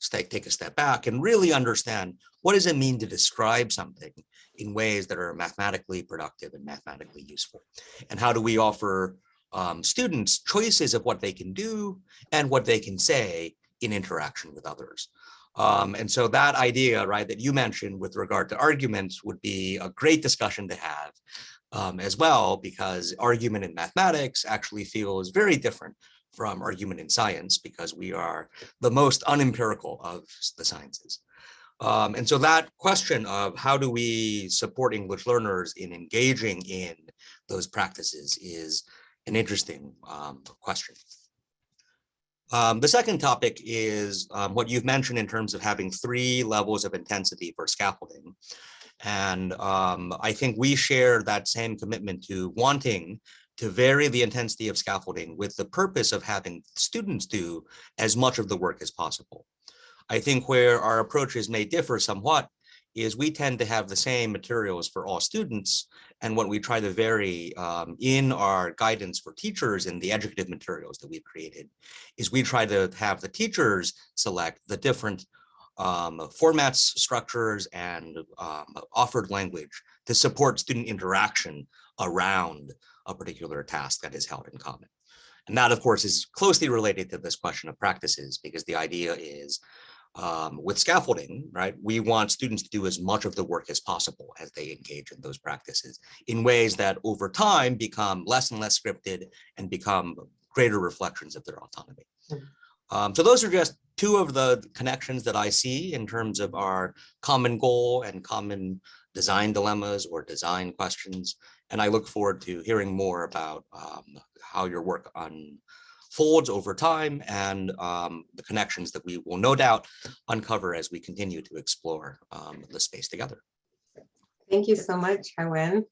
take a step back and really understand what does it mean to describe something in ways that are mathematically productive and mathematically useful? And how do we offer students choices of what they can do and what they can say in interaction with others? And so that idea, right, that you mentioned with regard to arguments would be a great discussion to have as well, because argument in mathematics actually feels very different from argument in science because we are the most unempirical of the sciences. And so that question of how do we support English learners in engaging in those practices is an interesting question. The second topic is what you've mentioned in terms of having 3 levels of intensity for scaffolding. And I think we share that same commitment to wanting to vary the intensity of scaffolding with the purpose of having students do as much of the work as possible. I think where our approaches may differ somewhat is we tend to have the same materials for all students. And what we try to vary in our guidance for teachers and the educative materials that we've created is we try to have the teachers select the different formats, structures, and offered language to support student interaction around a particular task that is held in common. And that, of course, is closely related to this question of practices, because the idea is with scaffolding, right, we want students to do as much of the work as possible as they engage in those practices in ways that over time become less and less scripted and become greater reflections of their autonomy. So those are just 2 of the connections that I see in terms of our common goal and common design dilemmas or design questions. And I look forward to hearing more about how your work unfolds over time and the connections that we will no doubt uncover as we continue to explore the space together. Thank you so much, Hywin.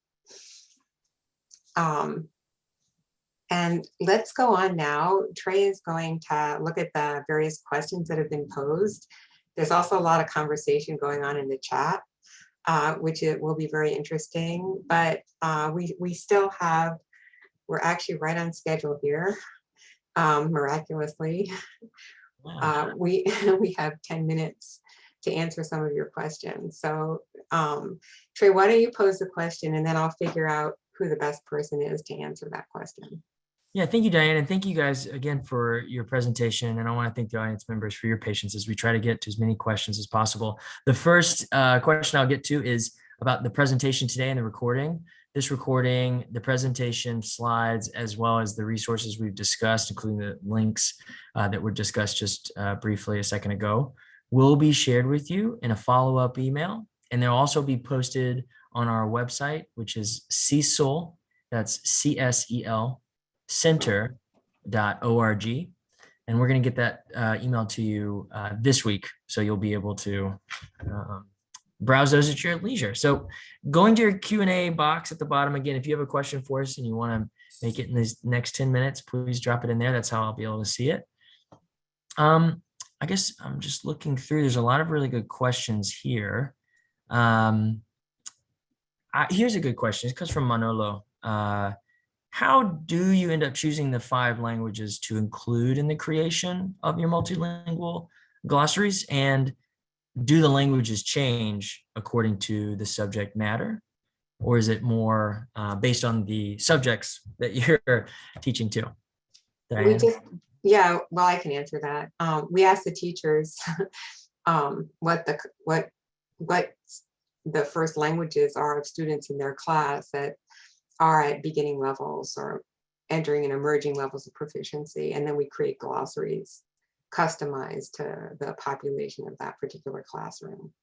And let's go on now. Trey is going to look at the various questions that have been posed. There's also a lot of conversation going on in the chat, which it will be very interesting. But we still have, we're actually right on schedule here, miraculously. Wow. We have 10 minutes to answer some of your questions. So Trey, why don't you pose the question and then I'll figure out who the best person is to answer that question. Yeah, thank you, Diane. And thank you guys again for your presentation. And I want to thank the audience members for your patience as we try to get to as many questions as possible. The first question I'll get to is about the presentation today and the recording. This recording, the presentation slides, as well as the resources we've discussed, including the links that were discussed just briefly a second ago, will be shared with you in a follow-up email. And they'll also be posted on our website, which is CSEL, that's CSEL, center.org. And we're going to get that email to you this week. So you'll be able to browse those at your leisure. So going to your Q&A box at the bottom, again, if you have a question for us and you want to make it in these next 10 minutes, please drop it in there. That's how I'll be able to see it. I guess I'm just looking through. There's a lot of really good questions here. Here's a good question. It comes from Manolo. How do you end up choosing the 5 languages to include in the creation of your multilingual glossaries? And do the languages change according to the subject matter? Or is it more based on the subjects that you're teaching to? We just, yeah, well, I can answer that. We asked the teachers what the first languages are of students in their class that are at beginning levels or entering and emerging levels of proficiency. And then we create glossaries customized to the population of that particular classroom.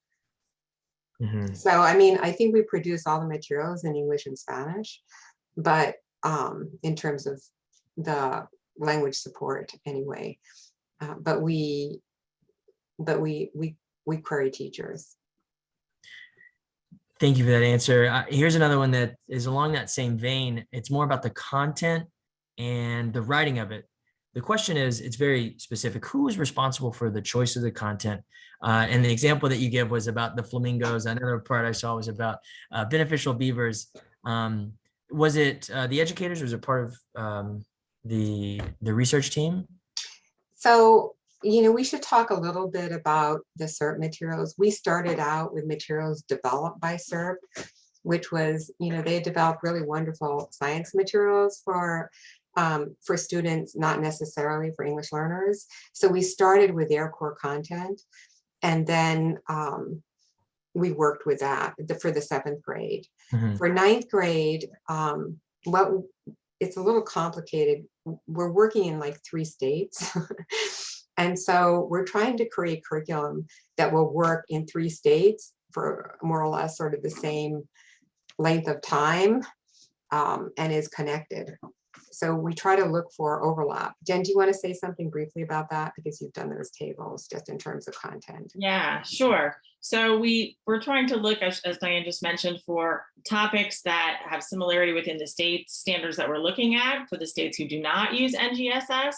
Mm-hmm. So, I mean, I think we produce all the materials in English and Spanish, but in terms of the language support anyway, but we query teachers. Thank you for that answer. Here's another one that is along that same vein. It's more about the content and the writing of it. The question is, it's very specific. Who is responsible for the choice of the content? And the example that you give was about the flamingos. Another part I saw was about beneficial beavers. Was it the educators, or was it part of the research team? So, you know, we should talk a little bit about the CERP materials. We started out with materials developed by CERP, which was, you know, they had developed really wonderful science materials for students, not necessarily for English learners. So we started with their core content, and then we worked with that for the 7th grade. Mm-hmm. For 9th grade, it's a little complicated. We're working in like 3 states. And so we're trying to create curriculum that will work in 3 states for more or less sort of the same length of time and is connected. So we try to look for overlap. Jen, do you want to say something briefly about that? Because you've done those tables just in terms of content. Yeah, sure. So we're trying to look, as Diane just mentioned, for topics that have similarity within the state standards that we're looking at for the states who do not use NGSS.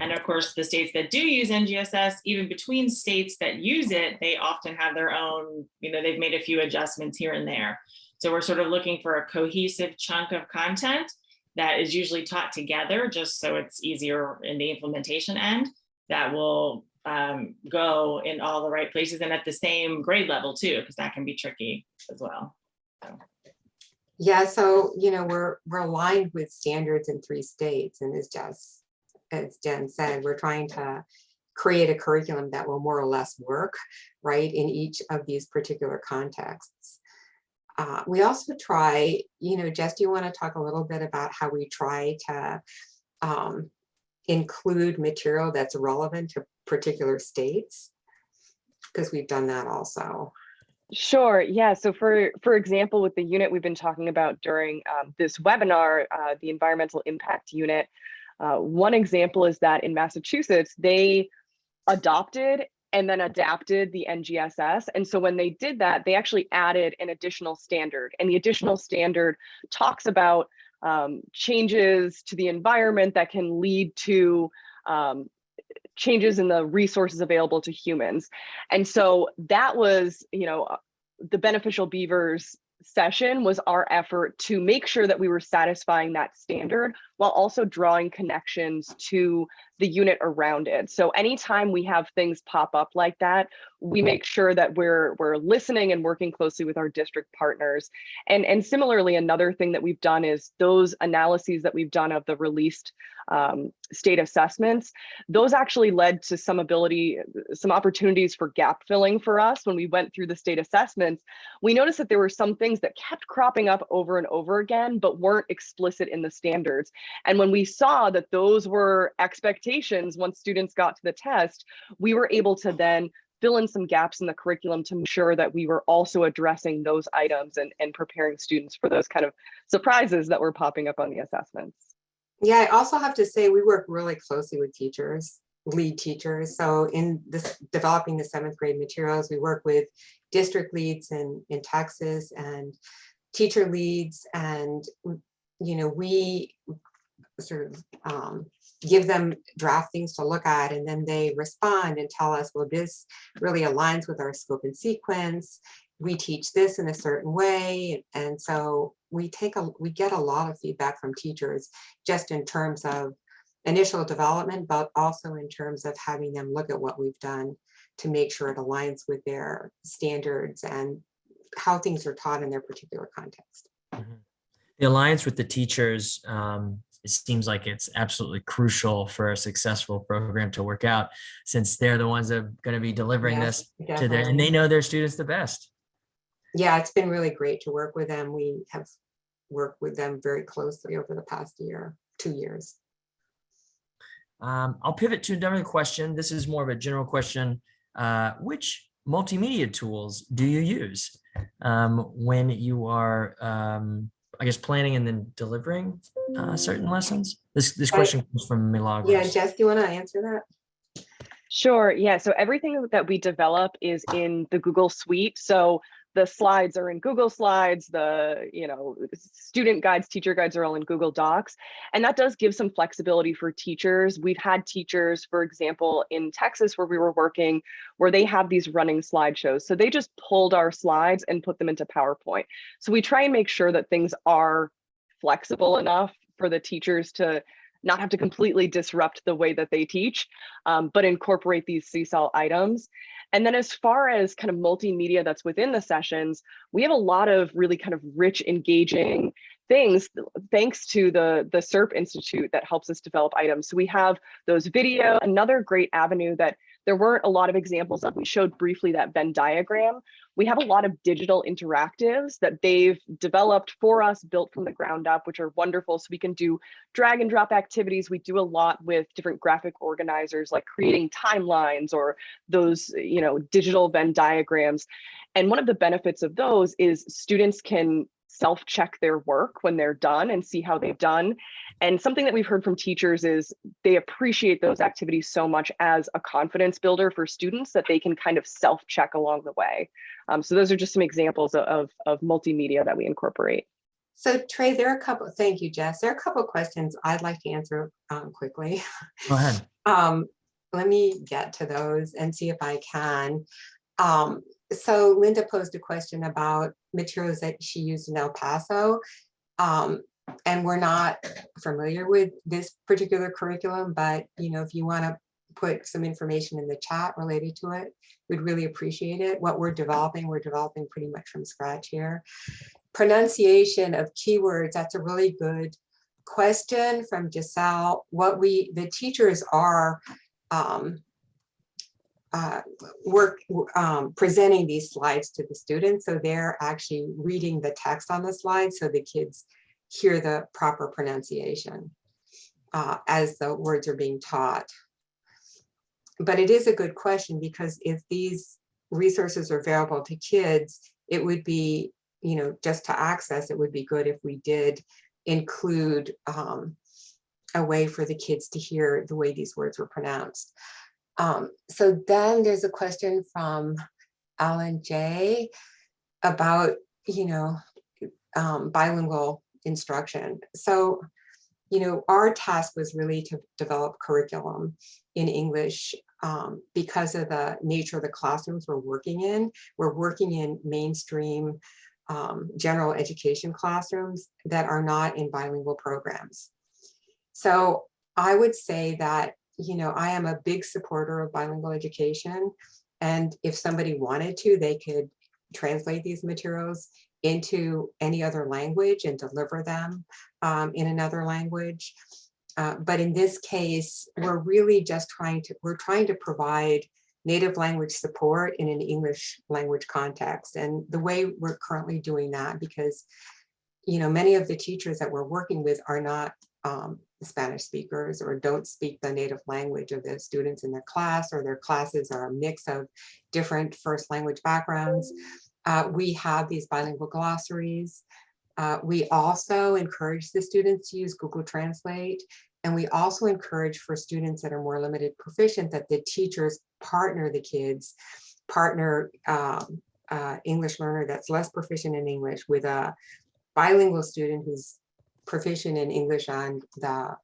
And of course, the states that do use NGSS, even between states that use it, they often have their own, you know, they've made a few adjustments here and there. So we're sort of looking for a cohesive chunk of content that is usually taught together, just so it's easier in the implementation end, that will go in all the right places and at the same grade level too, because that can be tricky as well. So. Yeah, so, you know, we're aligned with standards in 3 states, and as Jen said, we're trying to create a curriculum that will more or less work, right, in each of these particular contexts. We also try, you know, Jess, do you want to talk a little bit about how we try to include material that's relevant to particular states? Because we've done that also. Sure. Yeah. So for example, with the unit we've been talking about during this webinar, the environmental impact unit, one example is that in Massachusetts, they adopted and then adapted the NGSS. And so when they did that, they actually added an additional standard, and the additional standard talks about changes to the environment that can lead to changes in the resources available to humans. And so that was, the Beneficial Beavers session was our effort to make sure that we were satisfying that standard while also drawing connections to the unit around it. So anytime we have things pop up like that, we make sure that we're listening and working closely with our district partners. And similarly, another thing that we've done is those analyses that we've done of the released state assessments, those actually led to some opportunities for gap filling for us. When we went through the state assessments, we noticed that there were some things that kept cropping up over and over again, but weren't explicit in the standards. And when we saw that those were expectations once students got to the test, we were able to then fill in some gaps in the curriculum to ensure that we were also addressing those items and preparing students for those kind of surprises that were popping up on the assessments. Yeah, I also have to say we work really closely with teachers, lead teachers. So in this developing the 7th grade materials, we work with district leads in Texas and teacher leads, and we sort of give them draft things to look at, and then they respond and tell us, well, this really aligns with our scope and sequence. We teach this in a certain way. And so we get a lot of feedback from teachers just in terms of initial development, but also in terms of having them look at what we've done to make sure it aligns with their standards and how things are taught in their particular context. Mm-hmm. The alliance with the teachers, it seems like it's absolutely crucial for a successful program to work out, since they're the ones that are going to be delivering this to their, and they know their students the best. Yeah, it's been really great to work with them. We have worked with them very closely over the past 2 years. I'll pivot to another question. This is more of a general question. Which multimedia tools do you use when you are, I guess, planning and then delivering certain lessons? This question comes from Milagros. Yeah, Jess, do you want to answer that? Sure. Yeah. So everything that we develop is in the Google Suite. So the slides are in Google Slides, the student guides, teacher guides are all in Google Docs. And that does give some flexibility for teachers. We've had teachers, for example, in Texas where we were working, where they have these running slideshows. So they just pulled our slides and put them into PowerPoint. So we try and make sure that things are flexible enough for the teachers to not have to completely disrupt the way that they teach, but incorporate these seesaw items. And then as far as kind of multimedia that's within the sessions, we have a lot of really kind of rich, engaging things, thanks to the SERP Institute that helps us develop items. So we have those video, another great avenue that there weren't a lot of examples of. We showed briefly that Venn diagram. We have a lot of digital interactives that they've developed for us, built from the ground up, which are wonderful. So we can do drag and drop activities. We do a lot with different graphic organizers, like creating timelines or those, digital Venn diagrams. And one of the benefits of those is students can self-check their work when they're done and see how they've done. And something that we've heard from teachers is they appreciate those activities so much as a confidence builder for students that they can kind of self-check along the way. So those are just some examples of multimedia that we incorporate. So Trey, thank you, Jess. There are a couple of questions I'd like to answer quickly. Go ahead. Let me get to those and see if I can. So Linda posed a question about materials that she used in El Paso. And we're not familiar with this particular curriculum, but if you want to put some information in the chat related to it, we'd really appreciate it. What we're developing pretty much from scratch here. Pronunciation of keywords, that's a really good question from Giselle. The teachers are presenting these slides to the students, so they're actually reading the text on the slide so the kids hear the proper pronunciation as the words are being taught. But it is a good question, because if these resources are available to kids, it would be, just to access, it would be good if we did include a way for the kids to hear the way these words were pronounced. So then there's a question from Alan J about, bilingual instruction. So, our task was really to develop curriculum in English because of the nature of the classrooms we're working in. We're working in mainstream general education classrooms that are not in bilingual programs. So I would say that, I am a big supporter of bilingual education. And if somebody wanted to, they could translate these materials into any other language and deliver them in another language. But in this case, we're really just trying to provide native language support in an English language context. And the way we're currently doing that, because many of the teachers that we're working with are not Spanish speakers or don't speak the native language of the students in their class, or their classes are a mix of different first language backgrounds. We have these bilingual glossaries. We also encourage the students to use Google Translate. And we also encourage for students that are more limited proficient that the teachers partner the kids, English learner that's less proficient in English with a bilingual student who's proficient in English and the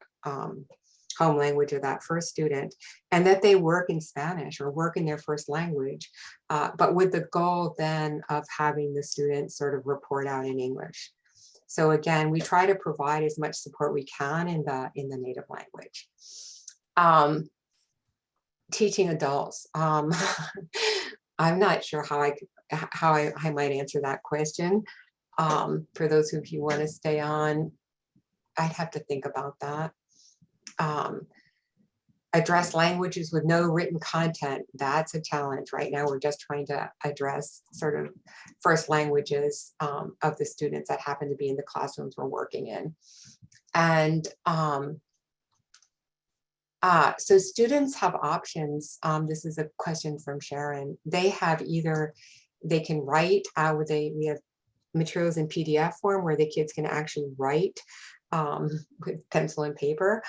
home language of that first student, and that they work in Spanish or work in their first language, but with the goal then of having the students sort of report out in English. So again, we try to provide as much support we can in the native language. Teaching adults. I'm not sure how I might answer that question. For those of you who want to stay on, I'd have to think about that. Address languages with no written content. That's a challenge. Right now, we're just trying to address sort of first languages of the students that happen to be in the classrooms we're working in. And so students have options. This is a question from Sharon. They have they can write, we have materials in PDF form where the kids can actually write with pencil and paper,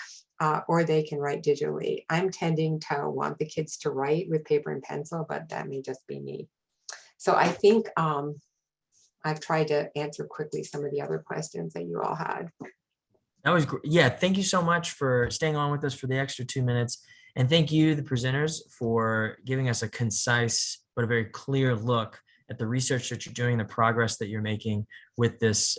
or they can write digitally. I'm tending to want the kids to write with paper and pencil, but that may just be me. So I think I've tried to answer quickly some of the other questions that you all had. That was great. Yeah, thank you so much for staying on with us for the extra 2 minutes. And thank you, the presenters, for giving us a concise but a very clear look at the research that you're doing, the progress that you're making with this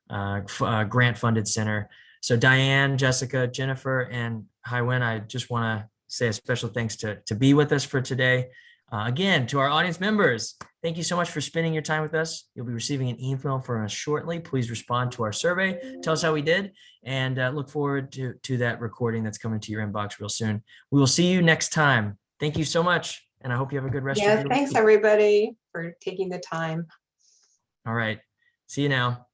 grant-funded center. So Diane, Jessica, Jennifer, and Haiwen, I just want to say a special thanks to be with us for today. Again, to our audience members, thank you so much for spending your time with us. You'll be receiving an email from us shortly. Please respond to our survey. Tell us how we did, and look forward to that recording that's coming to your inbox real soon. We will see you next time. Thank you so much, and I hope you have a good rest of your week. Thanks everybody for taking the time. All right. See you now.